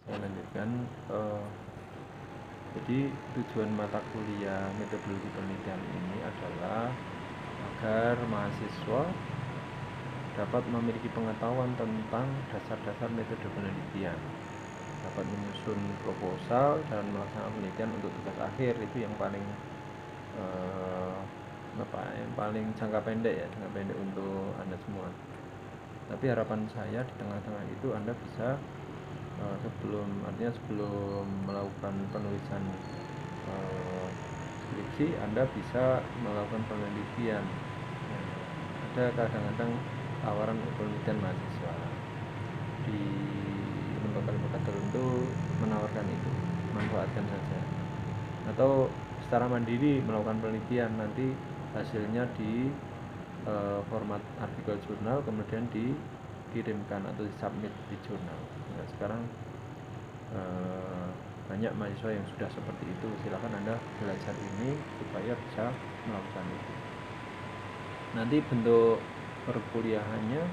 Saya lanjutkan. Jadi tujuan mata kuliah metodologi penelitian ini adalah agar mahasiswa dapat memiliki pengetahuan tentang dasar-dasar metode penelitian, dapat menyusun proposal dan melaksanakan penelitian untuk tugas akhir. Itu yang paling yang paling jangka pendek untuk Anda semua. Tapi harapan saya di tengah-tengah itu Anda bisa sebelum melakukan penulisan skripsi, Anda bisa melakukan penelitian. Ada kadang-kadang tawaran penelitian mahasiswa di lembaga-lembaga tertentu menawarkan itu, manfaatkan saja. Atau secara mandiri melakukan penelitian, nanti hasilnya di format artikel jurnal, kemudian dikirimkan atau disubmit di jurnal. Nah, sekarang banyak mahasiswa yang sudah seperti itu. Silakan Anda belajar ini supaya bisa melakukan itu. Nanti bentuk perkuliahannya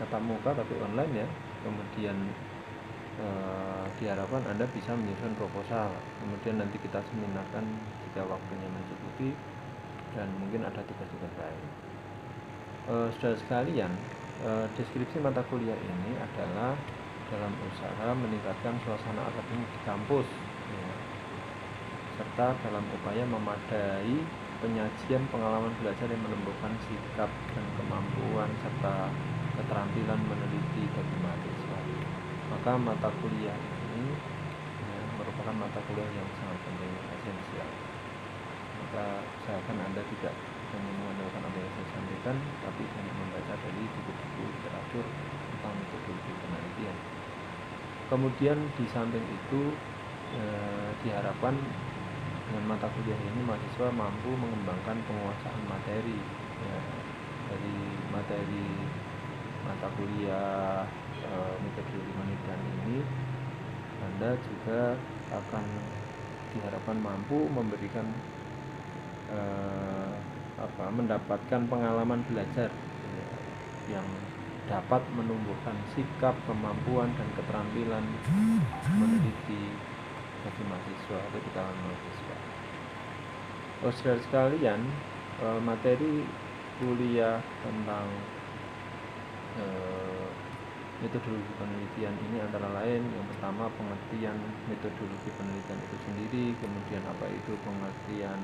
tatap muka tapi online ya. Kemudian diharapkan Anda bisa menyusun proposal. Kemudian nanti kita seminarkan jika waktunya mencukupi, dan mungkin ada tugas-tugas lain. Saudara sekalian, deskripsi mata kuliah ini adalah dalam usaha meningkatkan suasana akademik di kampus, ya, serta dalam upaya memadai penyajian pengalaman belajar yang menumbuhkan sikap dan kemampuan serta keterampilan meneliti bagi mahasiswa. Maka mata kuliah ini merupakan mata kuliah yang sangat penting, esensial. Maka usahakan Anda tidak hanya mengandalkan apa yang saya sampaikan, tapi hanya membaca dari buku-buku literatur tentang metodologi penelitian. Kemudian di samping itu diharapkan dengan mata kuliah ini mahasiswa mampu mengembangkan penguasaan materi, ya, dari materi mata kuliah metodologi penelitian ini. Anda juga akan diharapkan mampu memberikan mendapatkan pengalaman belajar, ya, yang dapat menumbuhkan sikap, kemampuan, dan keterampilan meneliti bagi mahasiswa atau di kalangan mahasiswa. Saudara sekalian, materi kuliah tentang metodologi penelitian ini antara lain, yang pertama pengertian metodologi penelitian itu sendiri, kemudian apa itu pengertian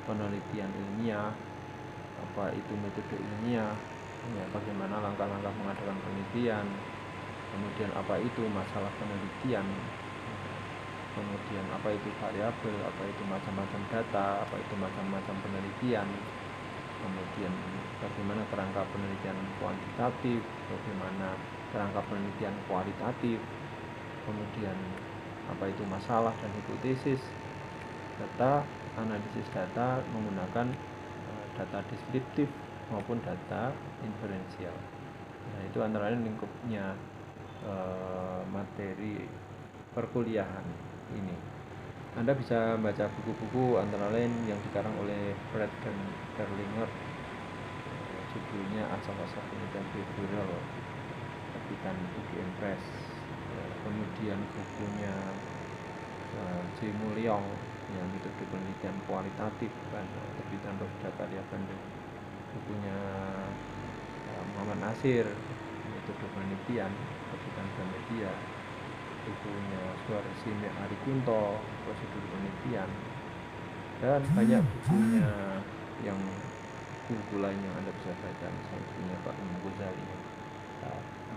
penelitian ilmiah, apa itu metode ilmiah, ya, bagaimana langkah-langkah mengadakan penelitian, kemudian apa itu masalah penelitian, kemudian apa itu variabel, apa itu macam-macam data, apa itu macam-macam penelitian, kemudian bagaimana kerangka penelitian kuantitatif, bagaimana kerangka penelitian kualitatif, kemudian apa itu masalah dan hipotesis, data, analisis data menggunakan data deskriptif maupun data inferensial. Nah, itu antara lain lingkupnya materi perkuliahan ini. Anda bisa baca buku-buku antara lain yang dikarang oleh Brad dan Berlinger, judulnya Asal-Asal Penelitian Behavioral, terbitan UGM Press. Kemudian bukunya J. Mulyong, yang metode penelitian kualitatif, terbitan Rohda Karya Bandung. Bukunya Muhammad Nasir, metode penelitian, terbitan Gramedia. Bukunya Suharsini Arikunto, prosedur penelitian, dan banyak bukunya yang buku lain yang Anda bisa baca, misalnya bukunya Pak Imam Ghazali.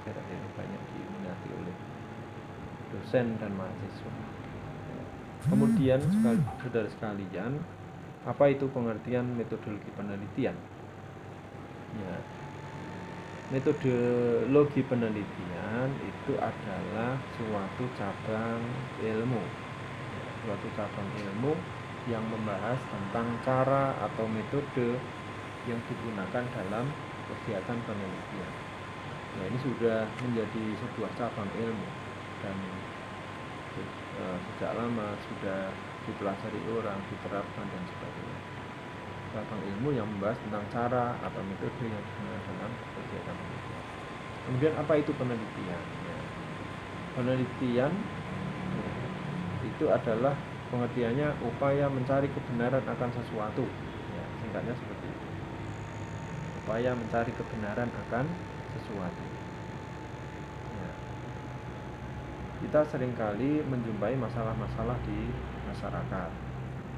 Akhir-akhir ini banyak diminati oleh dosen dan mahasiswa. Kemudian saudara sekalian, apa itu pengertian metodologi penelitian? Ya, metodologi penelitian itu adalah suatu cabang ilmu, yang membahas tentang cara atau metode yang digunakan dalam kegiatan penelitian. Nah, ini sudah menjadi sebuah cabang ilmu dan sejak lama sudah dipelajari orang, diterapkan dan sebagainya. Cabang ilmu yang membahas tentang cara atau metode yang digunakan dalam kegiatan penelitian. Kemudian apa itu penelitian? Ya, penelitian itu adalah pengertiannya upaya mencari kebenaran akan sesuatu, ya, singkatnya seperti itu. Upaya mencari kebenaran akan sesuatu. Ya. Kita seringkali menjumpai masalah-masalah di masyarakat.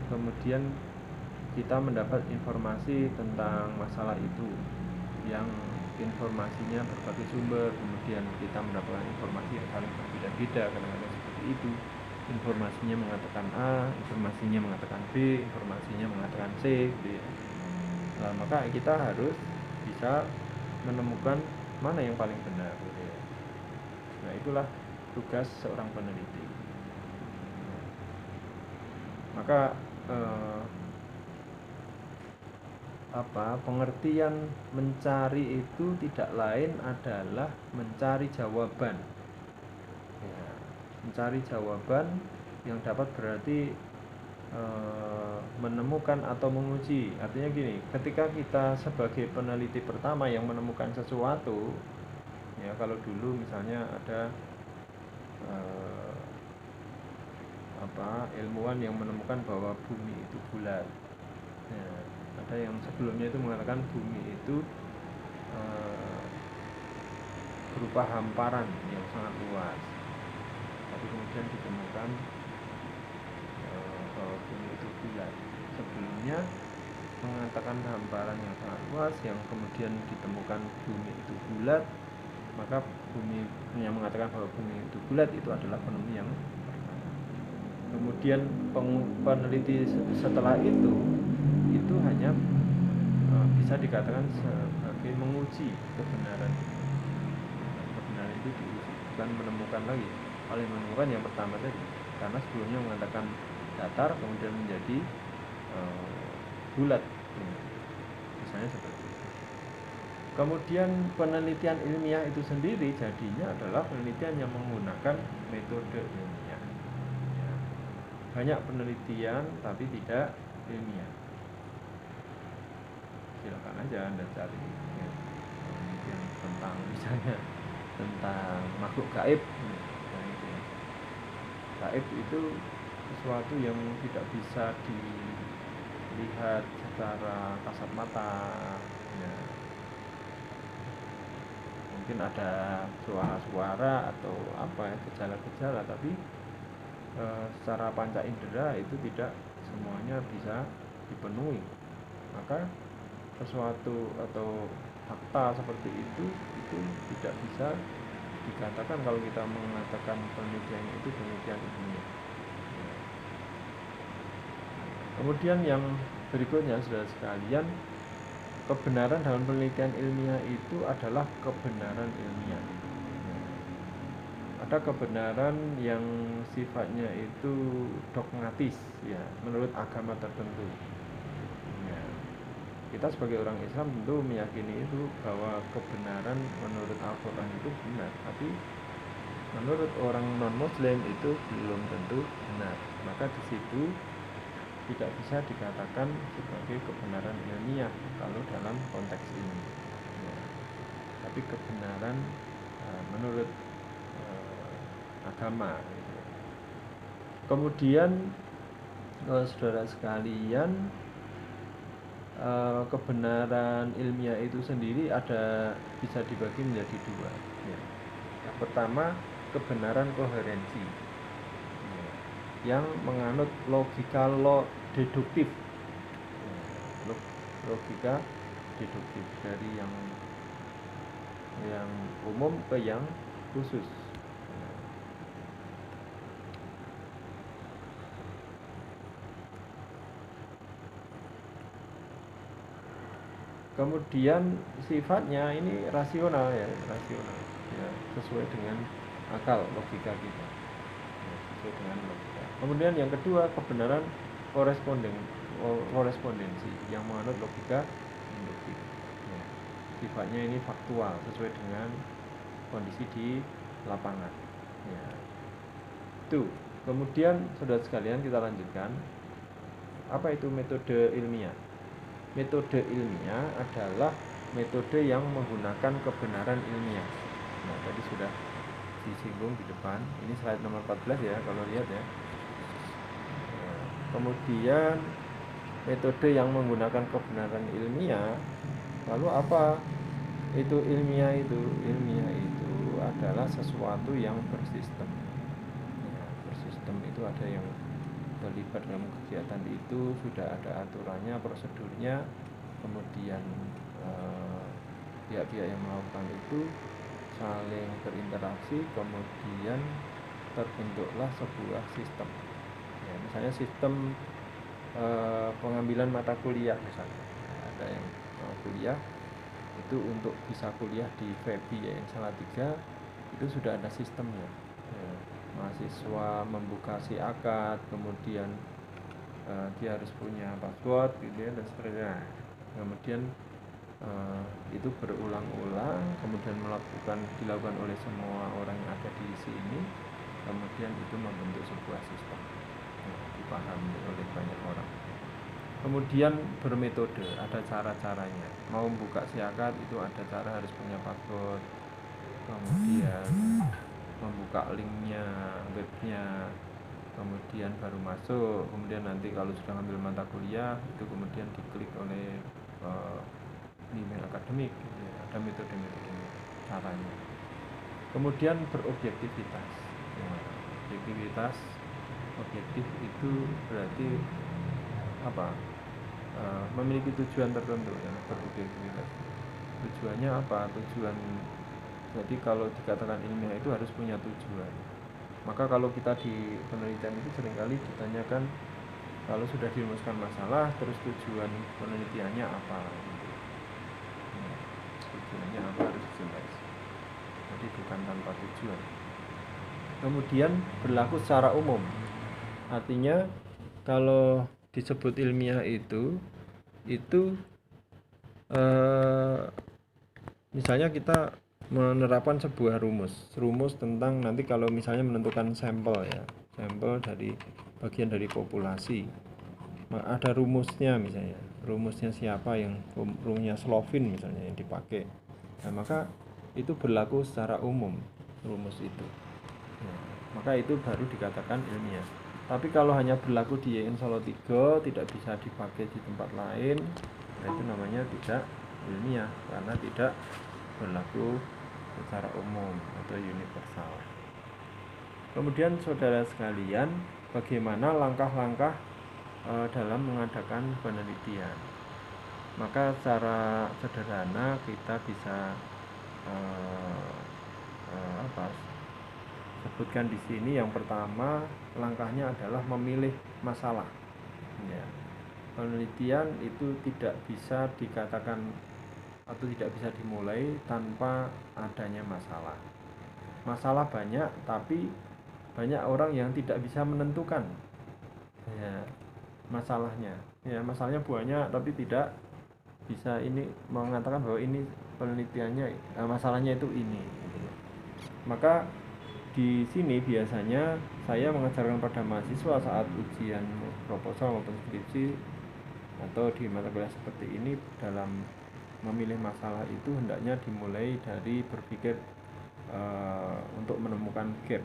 Kemudian kita mendapat informasi tentang masalah itu yang informasinya berbagai sumber, kemudian kita mendapatkan informasi yang saling berbeda-beda, kadang-kadang seperti itu. Informasinya mengatakan A, informasinya mengatakan B, informasinya mengatakan C, D. Nah, maka kita harus bisa menemukan mana yang paling benar. Nah, itulah tugas seorang peneliti. Maka pengertian mencari itu tidak lain adalah mencari jawaban, ya, mencari jawaban yang dapat berarti menemukan atau menguji. Artinya gini, ketika kita sebagai peneliti pertama yang menemukan sesuatu, ya, kalau dulu misalnya ada ilmuwan yang menemukan bahwa bumi itu bulat, ya, ada yang sebelumnya itu mengatakan bumi itu berupa hamparan yang sangat luas, tapi kemudian ditemukan bahwa bumi itu bulat. Sebelumnya mengatakan hamparan yang sangat luas, yang kemudian ditemukan bumi itu bulat, maka bumi yang mengatakan bahwa bumi itu bulat itu adalah penemu yang pertama. Kemudian peneliti setelah itu hanya bisa dikatakan sebagai menguji kebenaran. Kebenaran itu diuji, bukan menemukan lagi. Oleh menemukan yang pertama tadi, karena sebelumnya mengatakan datar kemudian menjadi bulat, misalnya seperti itu. Kemudian penelitian ilmiah itu sendiri jadinya adalah penelitian yang menggunakan metode ilmiah, ya. Banyak penelitian tapi tidak ilmiah. Silakan aja Anda cari, ya, penelitian tentang misalnya tentang makhluk gaib. Gaib itu sesuatu yang tidak bisa dilihat secara kasat mata, ya. Mungkin ada suara-suara atau gejala-gejala, tapi secara panca indera itu tidak semuanya bisa dipenuhi. Maka sesuatu atau fakta seperti itu tidak bisa dikatakan kalau kita mengatakan penelitiannya itu penelitian ilmiah. Kemudian yang berikutnya, saudara sekalian, kebenaran dalam penelitian ilmiah itu adalah kebenaran ilmiah. Ada kebenaran yang sifatnya itu dogmatis, ya, menurut agama tertentu. Ya, kita sebagai orang Islam tentu meyakini itu bahwa kebenaran menurut Al-Quran itu benar, tapi menurut orang non-Muslim itu belum tentu benar. Maka di situ tidak bisa dikatakan sebagai kebenaran ilmiah kalau dalam konteks ini, ya. Tapi kebenaran menurut agama, gitu. Kemudian saudara sekalian, kebenaran ilmiah itu sendiri bisa dibagi menjadi dua, ya. Yang pertama, kebenaran koherensi, ya, yang menganut logika deduktif, ya, logika deduktif dari yang umum ke yang khusus. Kemudian sifatnya ini rasional, ya, sesuai dengan akal, logika kita, ya, sesuai dengan logika. Kemudian yang kedua, kebenaran korespondensi yang menganut logika induktif, ya. Sifatnya ini faktual, sesuai dengan kondisi di lapangan, ya. Itu. Kemudian saudara sekalian, kita lanjutkan. Apa itu metode ilmiah? Metode ilmiah adalah metode yang menggunakan kebenaran ilmiah. Nah, tadi sudah disinggung di depan. Ini slide nomor 14, ya, kalau lihat, ya. kemudian metode yang menggunakan kebenaran ilmiah. Lalu apa itu ilmiah? Ilmiah itu adalah sesuatu yang bersistem ya, bersistem itu ada yang terlibat dalam kegiatan itu, sudah ada aturannya, prosedurnya, kemudian pihak-pihak yang melakukan itu saling berinteraksi, kemudian terbentuklah sebuah sistem ya, misalnya sistem pengambilan mata kuliah misalnya. Ada yang kuliah itu untuk bisa kuliah di FEBI ya Salatiga itu sudah ada sistemnya ya. Mahasiswa membuka akad, kemudian dia harus punya password gitu ya, dan seterusnya. Kemudian itu berulang-ulang, kemudian dilakukan oleh semua orang yang ada di sini, kemudian itu membentuk sebuah sistem dipahami oleh banyak orang. Kemudian bermetode, ada cara-caranya. Mau membuka siakat itu ada cara, harus punya password, kemudian membuka linknya, webnya, kemudian baru masuk. Kemudian nanti kalau sudah ngambil mata kuliah itu kemudian diklik oleh email akademik gitu ya. Ada metode-metode caranya. Kemudian berobjektivitas ya, objektif itu berarti apa? Memiliki tujuan tertentu ya, berobjektivitas. Tujuannya apa? Jadi kalau dikatakan ilmiah itu harus punya tujuan. Maka kalau kita di penelitian itu seringkali ditanyakan kalau sudah dirumuskan masalah, terus tujuan penelitiannya apa? Tujuannya apa harus jelas. Jadi bukan tanpa tujuan. Kemudian berlaku secara umum. Artinya kalau disebut ilmiah itu misalnya kita menerapkan sebuah rumus tentang nanti kalau misalnya menentukan sampel ya, sampel dari bagian dari populasi, ada rumusnya, misalnya rumusnya siapa, yang rumusnya Slovin misalnya yang dipakai. Nah, maka itu berlaku secara umum rumus itu ya, maka itu baru dikatakan ilmiah. Tapi kalau hanya berlaku di YN Solo 3, tidak bisa dipakai di tempat lain, nah itu namanya tidak ilmiah karena tidak berlaku secara umum atau universal. Kemudian saudara sekalian, bagaimana langkah-langkah dalam mengadakan penelitian? Maka secara sederhana kita bisa sebutkan di sini. Yang pertama, langkahnya adalah memilih masalah ya. Penelitian itu tidak bisa dikatakan atau tidak bisa dimulai tanpa adanya masalah. Masalah banyak, tapi banyak orang yang tidak bisa menentukan ya masalahnya ya. Masalahnya banyak tapi tidak bisa ini mengatakan bahwa ini penelitiannya masalahnya itu ini gitu. Maka di sini biasanya saya mengajarkan pada mahasiswa saat ujian proposal maupun skripsi atau di mata kuliah seperti ini, dalam memilih masalah itu hendaknya dimulai dari berpikir untuk menemukan gap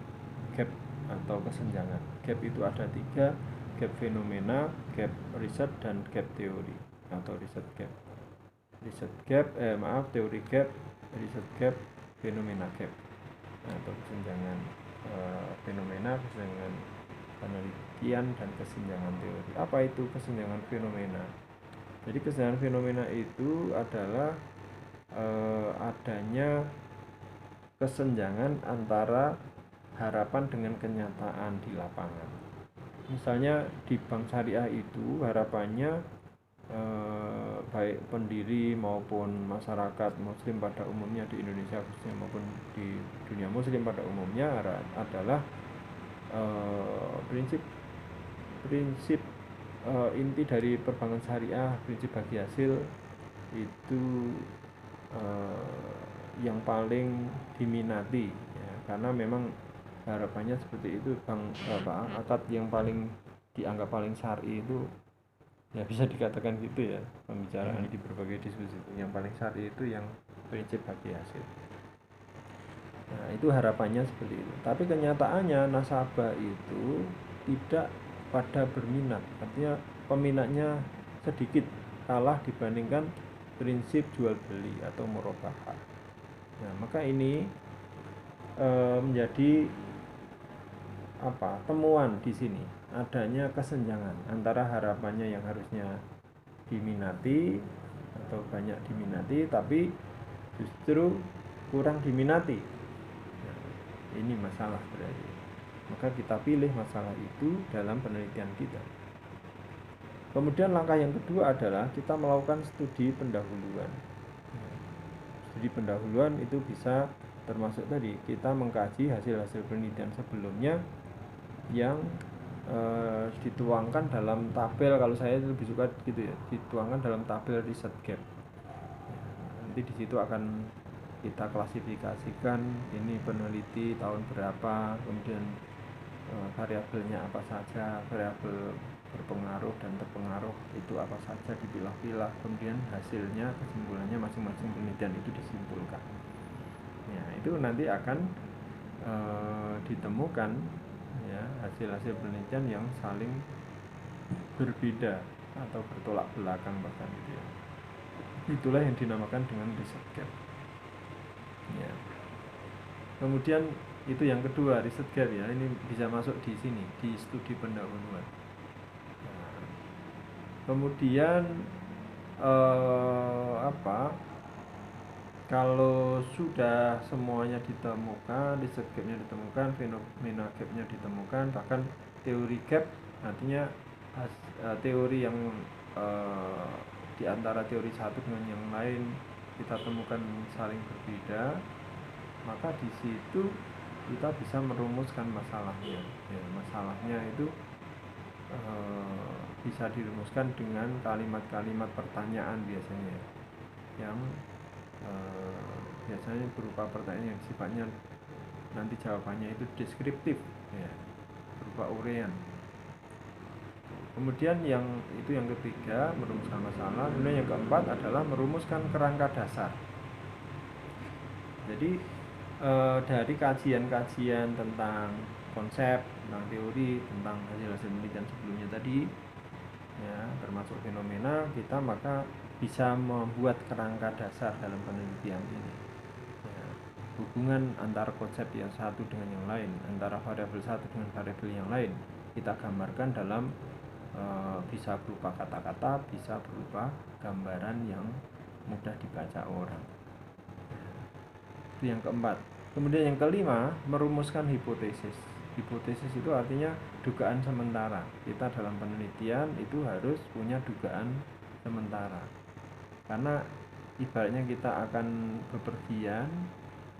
atau kesenjangan. Gap itu ada 3, gap fenomena, gap riset, dan gap teori atau riset gap. Teori gap, riset gap, fenomena gap atau kesenjangan fenomena, kesenjangan penelitian, dan kesenjangan teori. Apa itu kesenjangan fenomena? Jadi kesenjangan fenomena itu adalah adanya kesenjangan antara harapan dengan kenyataan di lapangan. Misalnya di bank syariah itu harapannya baik pendiri maupun masyarakat muslim pada umumnya di Indonesia khususnya maupun di dunia muslim pada umumnya adalah prinsip inti dari perbankan syariah, prinsip bagi hasil itu yang paling diminati ya, karena memang harapannya seperti itu. Akad yang paling dianggap paling syar'i itu ya, bisa dikatakan gitu ya, pembicaraan di berbagai diskusi itu yang paling syar'i itu yang prinsip bagi hasil. Nah, itu harapannya seperti itu. Tapi kenyataannya nasabah itu tidak pada berminat, artinya peminatnya sedikit, kalah dibandingkan prinsip jual beli atau murabahah. Nah, maka ini menjadi temuan di sini, adanya kesenjangan antara harapannya yang harusnya diminati atau banyak diminati tapi justru kurang diminati. Nah, ini masalah berarti. Maka kita pilih masalah itu dalam penelitian kita. Kemudian langkah yang kedua adalah kita melakukan studi pendahuluan. Studi pendahuluan itu bisa termasuk tadi kita mengkaji hasil-hasil penelitian sebelumnya yang dituangkan dalam tabel. Kalau saya lebih suka gitu ya, dituangkan dalam tabel ResearchGate. Nanti di situ akan kita klasifikasikan ini peneliti tahun berapa, kemudian variabelnya apa saja, variabel berpengaruh dan terpengaruh itu apa saja dipilah-pilah, kemudian hasilnya, kesimpulannya masing-masing penelitian itu disimpulkan. Ya, itu nanti akan ditemukan ya hasil-hasil penelitian yang saling berbeda atau bertolak belakang bahkan gitu ya. Itulah yang dinamakan dengan ResearchGate. Ya. Kemudian itu yang kedua, ResearchGate ya, ini bisa masuk di sini di studi pendahuluan. Nah, kemudian kalau sudah semuanya ditemukan, ResearchGate-nya ditemukan, fenomena gap-nya ditemukan, bahkan teori gap, artinya teori yang di antara teori satu dengan yang lain kita temukan saling berbeda, maka di situ kita bisa merumuskan masalahnya. Ya, masalahnya itu bisa dirumuskan dengan kalimat-kalimat pertanyaan biasanya, yang biasanya berupa pertanyaan yang sifatnya nanti jawabannya itu deskriptif, ya, berupa uraian. Kemudian yang ketiga merumuskan masalah. Kemudian yang keempat adalah merumuskan kerangka dasar. Jadi dari kajian-kajian tentang konsep, tentang teori, tentang hasil-hasil penelitian sebelumnya tadi, ya, termasuk fenomena, kita maka bisa membuat kerangka dasar dalam penelitian ini. Ya, hubungan antara konsep yang satu dengan yang lain, antara variabel satu dengan variabel yang lain, kita gambarkan dalam bisa berupa kata-kata, bisa berupa gambaran yang mudah dibaca orang. Itu yang keempat. Kemudian yang kelima, merumuskan hipotesis. Hipotesis itu artinya dugaan sementara. Kita dalam penelitian itu harus punya dugaan sementara. Karena ibaratnya kita akan bepergian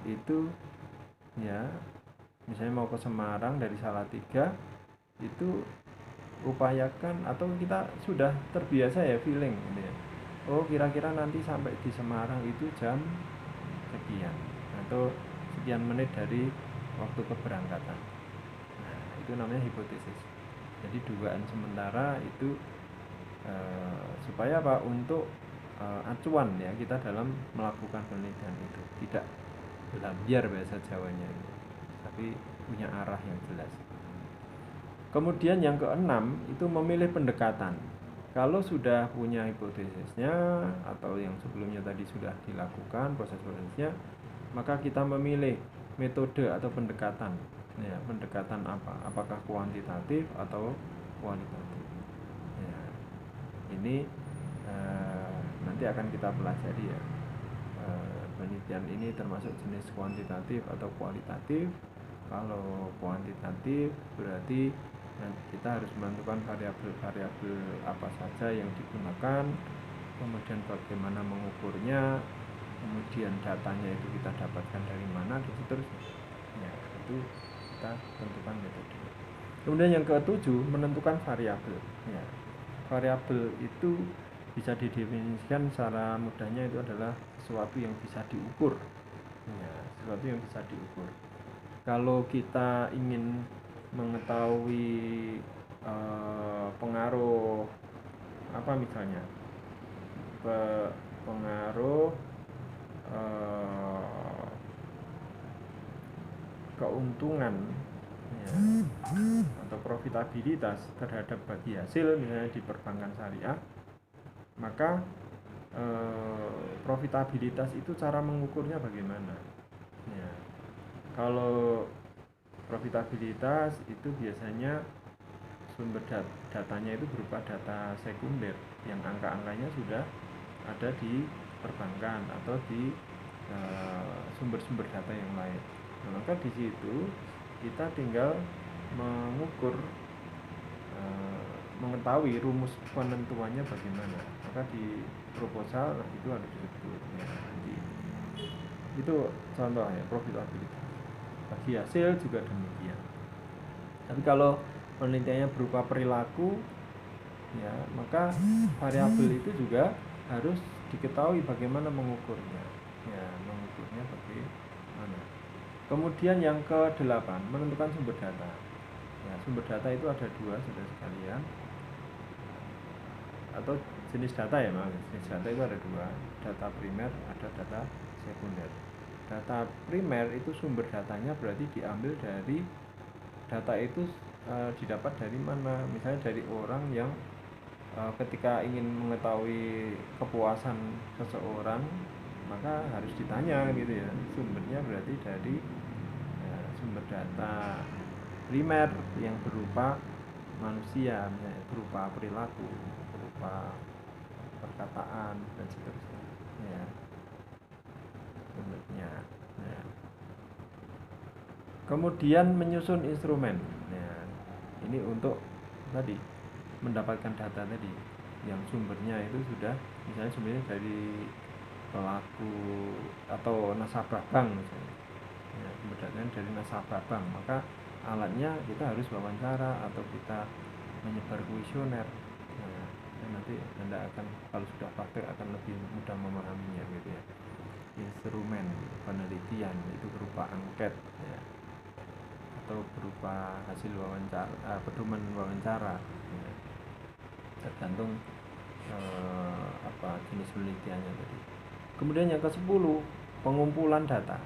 itu ya, misalnya mau ke Semarang dari Salatiga, itu upayakan atau kita sudah terbiasa ya feeling gitu ya. Oh, kira-kira nanti sampai di Semarang itu jam sekian atau sekian menit dari waktu keberangkatan. Nah, itu namanya hipotesis. Jadi dugaan sementara itu supaya apa? Untuk acuan ya kita dalam melakukan penelitian itu, tidak lambiar bahasa Jawanya, tapi punya arah yang jelas. Kemudian yang keenam itu memilih pendekatan. Kalau sudah punya hipotesisnya atau yang sebelumnya tadi sudah dilakukan proses-prosesnya, maka kita memilih metode atau pendekatan. Ya, pendekatan apa? Apakah kuantitatif atau kualitatif? Ya, ini nanti akan kita pelajari ya. Penelitian ini termasuk jenis kuantitatif atau kualitatif. Kalau kuantitatif berarti kita harus menentukan variabel-variabel apa saja yang digunakan, kemudian bagaimana mengukurnya, kemudian datanya itu kita dapatkan dari mana, dan seterusnya. Ya, itu kita tentukan metode. Kemudian yang ketujuh, menentukan variabel. Ya, variabel itu bisa didefinisikan secara mudahnya itu adalah sesuatu yang bisa diukur. Ya, sesuatu yang bisa diukur. Kalau kita ingin mengetahui pengaruh apa misalnya pengaruh keuntungan ya, atau profitabilitas terhadap bagi hasil misalnya di perbankan syariah, maka profitabilitas itu cara mengukurnya bagaimana ya. Kalau profitabilitas itu biasanya sumber datanya itu berupa data sekunder yang angka-angkanya sudah ada di perbankan atau di sumber-sumber data yang lain. Nah, maka di situ kita tinggal mengukur, mengetahui rumus penentuannya bagaimana. Maka di proposal itu harus disebut ya, nanti. Itu contoh ya profitabilitas. Bagi hasil juga demikian. Tapi kalau penelitiannya berupa perilaku ya, maka variabel itu juga harus diketahui bagaimana mengukurnya ya, mengukurnya bagaimana. Kemudian yang ke-8, menentukan sumber data ya. Sumber data itu ada dua, saudara sekalian, atau jenis data ya, jenis data itu ada dua, data primer, ada data sekunder. Data primer itu sumber datanya berarti diambil dari data itu didapat dari mana, misalnya dari orang yang ketika ingin mengetahui kepuasan seseorang maka harus ditanya gitu ya, sumbernya berarti dari sumber data primer yang berupa manusia, misalnya berupa perilaku, berupa perkataan dan seterusnya ya, sumbernya ya. Kemudian menyusun instrumen ya, ini untuk tadi mendapatkan data tadi yang sumbernya itu sudah misalnya sumbernya dari pelaku atau nasabah bank misalnya ya, sumber datanya dari nasabah bank, maka alatnya kita harus wawancara atau kita menyebar kuesioner nah, dan nanti Anda akan kalau sudah praktek akan lebih mudah memahaminya gitu ya. Instrumen penelitian itu berupa angket ya, atau berupa hasil wawancara, pedoman wawancara ya, tergantung jenis penelitiannya tadi. Kemudian yang ke-10, pengumpulan data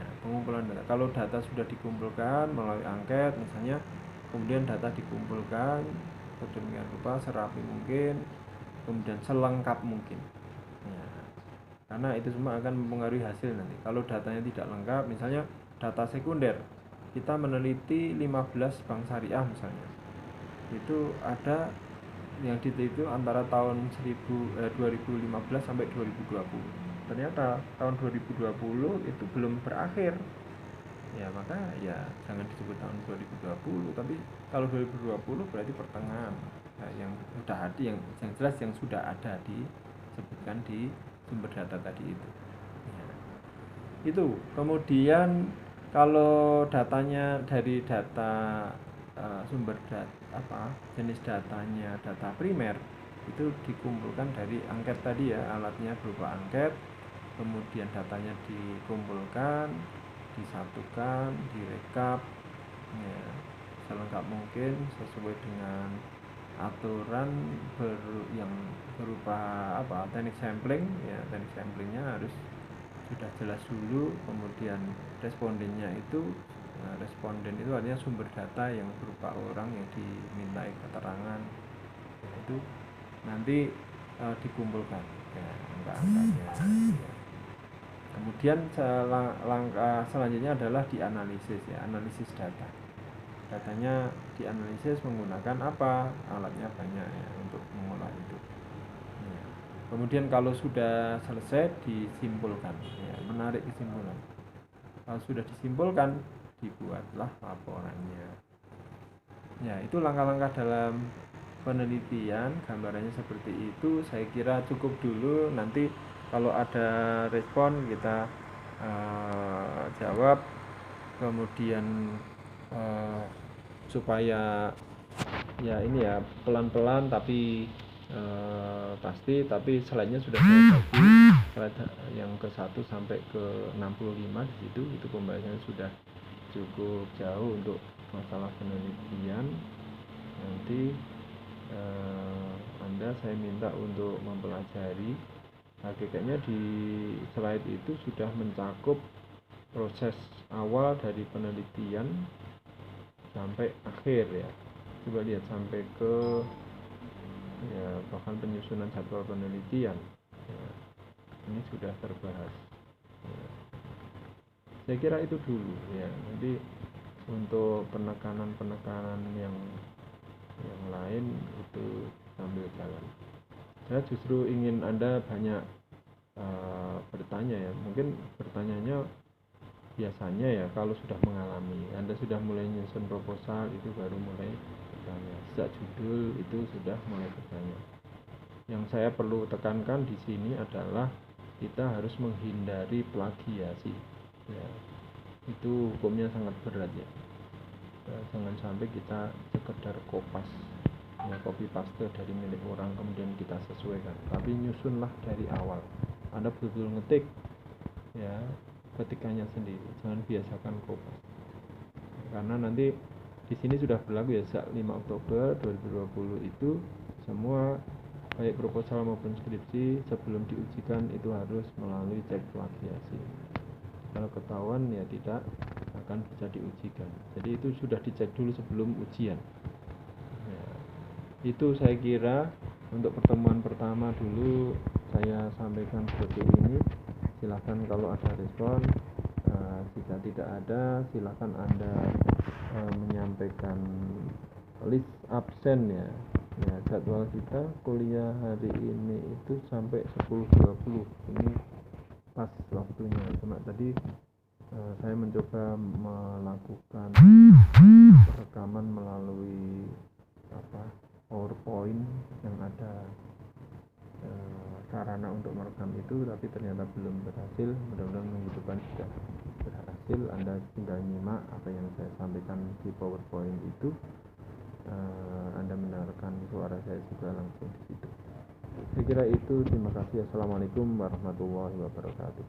ya, pengumpulan data. Kalau data sudah dikumpulkan melalui angket misalnya, kemudian data dikumpulkan sedemikian rupa serapi mungkin, kemudian selengkap mungkin ya, karena itu semua akan mempengaruhi hasil nanti. Kalau datanya tidak lengkap, misalnya data sekunder, kita meneliti 15 bank syariah misalnya, itu ada yang diteliti antara tahun 2015 sampai 2020. Ternyata tahun 2020 itu belum berakhir ya, maka ya jangan disebut tahun 2020, tapi kalau 2020 berarti pertengahan nah, yang sudah ada, yang jelas yang sudah ada disebutkan di sumber data tadi itu ya. Itu kemudian kalau datanya dari data sumber data jenis datanya data primer itu dikumpulkan dari angket tadi ya, alatnya berupa angket, kemudian datanya dikumpulkan, disatukan, direkap ya, selengkap mungkin sesuai dengan aturan yang berupa teknik sampling ya. Teknik samplingnya harus sudah jelas dulu, kemudian respondennya itu responden itu artinya sumber data yang berupa orang yang dimintai keterangan ya, itu nanti dikumpulkan ya, angka-angkanya ya. Kemudian langkah selanjutnya adalah dianalisis ya, analisis data. Datanya dianalisis menggunakan apa? Alatnya banyak ya untuk mengolah itu. Ya. Kemudian kalau sudah selesai disimpulkan ya, menarik kesimpulan. Kalau sudah disimpulkan dibuatlah laporannya. Ya, itu langkah-langkah dalam penelitian, gambarannya seperti itu. Saya kira cukup dulu, nanti kalau ada respon kita jawab, kemudian supaya ya ini ya pelan-pelan tapi pasti, tapi slide-nya sudah saya bagi slide yang ke-1 sampai ke-65 di situ, itu pembahasannya sudah cukup jauh untuk masalah penelitian. Nanti Anda saya minta untuk mempelajari. Hakikatnya di slide itu sudah mencakup proses awal dari penelitian sampai akhir ya. Coba lihat sampai ke ya bahkan penyusunan jadwal penelitian ya, ini sudah terbahas ya. Saya kira itu dulu ya. Nanti untuk penekanan yang lain itu sambil jalan. Saya justru ingin Anda banyak bertanya ya. Mungkin bertanyanya biasanya ya kalau sudah mengalami. Anda sudah mulai nyusun proposal itu baru mulai bertanya. Sejak judul itu sudah mulai bertanya. Yang saya perlu tekankan di sini adalah kita harus menghindari plagiasi ya. Itu hukumnya sangat berat ya. Jangan sampai kita sekedar kopas ya, copy paste dari milik orang kemudian kita sesuaikan, tapi nyusunlah dari awal. Anda betul-betul ngetik ya, ketikannya sendiri, jangan biasakan kopas karena nanti di sini sudah berlaku ya sejak 5 Oktober 2020 itu semua baik proposal maupun skripsi sebelum diujikan itu harus melalui cek plagiasi. Kalau ketahuan ya tidak akan bisa diujikan. Jadi itu sudah dicek dulu sebelum ujian ya. Itu saya kira untuk pertemuan pertama dulu saya sampaikan seperti ini. Silahkan kalau ada respon, jika tidak ada silahkan Anda menyampaikan list absen ya. Ya, jadwal kita kuliah hari ini itu sampai 10.20. Ini pas waktunya. Cuma tadi saya mencoba melakukan rekaman melalui PowerPoint yang ada sarana untuk merekam itu, tapi ternyata belum berhasil. Mudah-mudahan minggu depan sudah berhasil. Anda tinggal nyimak apa yang saya sampaikan di PowerPoint itu. Anda mendengarkan suara saya juga langsung di situ. Saya kira itu. Terima kasih. Assalamualaikum warahmatullahi wabarakatuh.